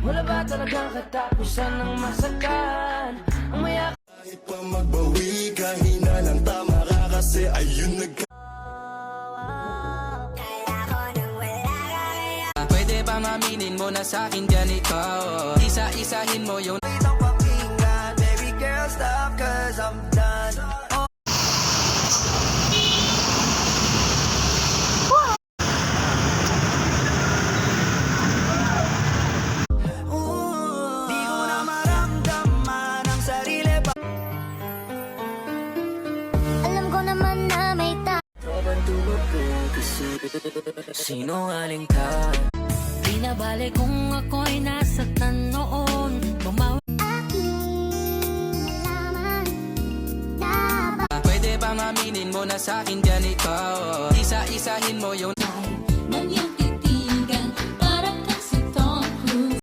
Wala ba talagang katapusan ng masakan? Ang maya Kahit pa magbawi ka, hinalang tama ka kasi ayun Pwede bang aminin mo na sa'kin ganito? Isa-isahin mo yung Itong pakinggan, baby girl, stop cause I'm done. Di ko na maramdaman ang sarili pa. Alam ko naman na may sinungaling ka. Di na bale kung ako'y nasaktan noon. Bumawi nalaman na Pwede bang aminin mo na sa'kin ganito? Isa-isahin mo yung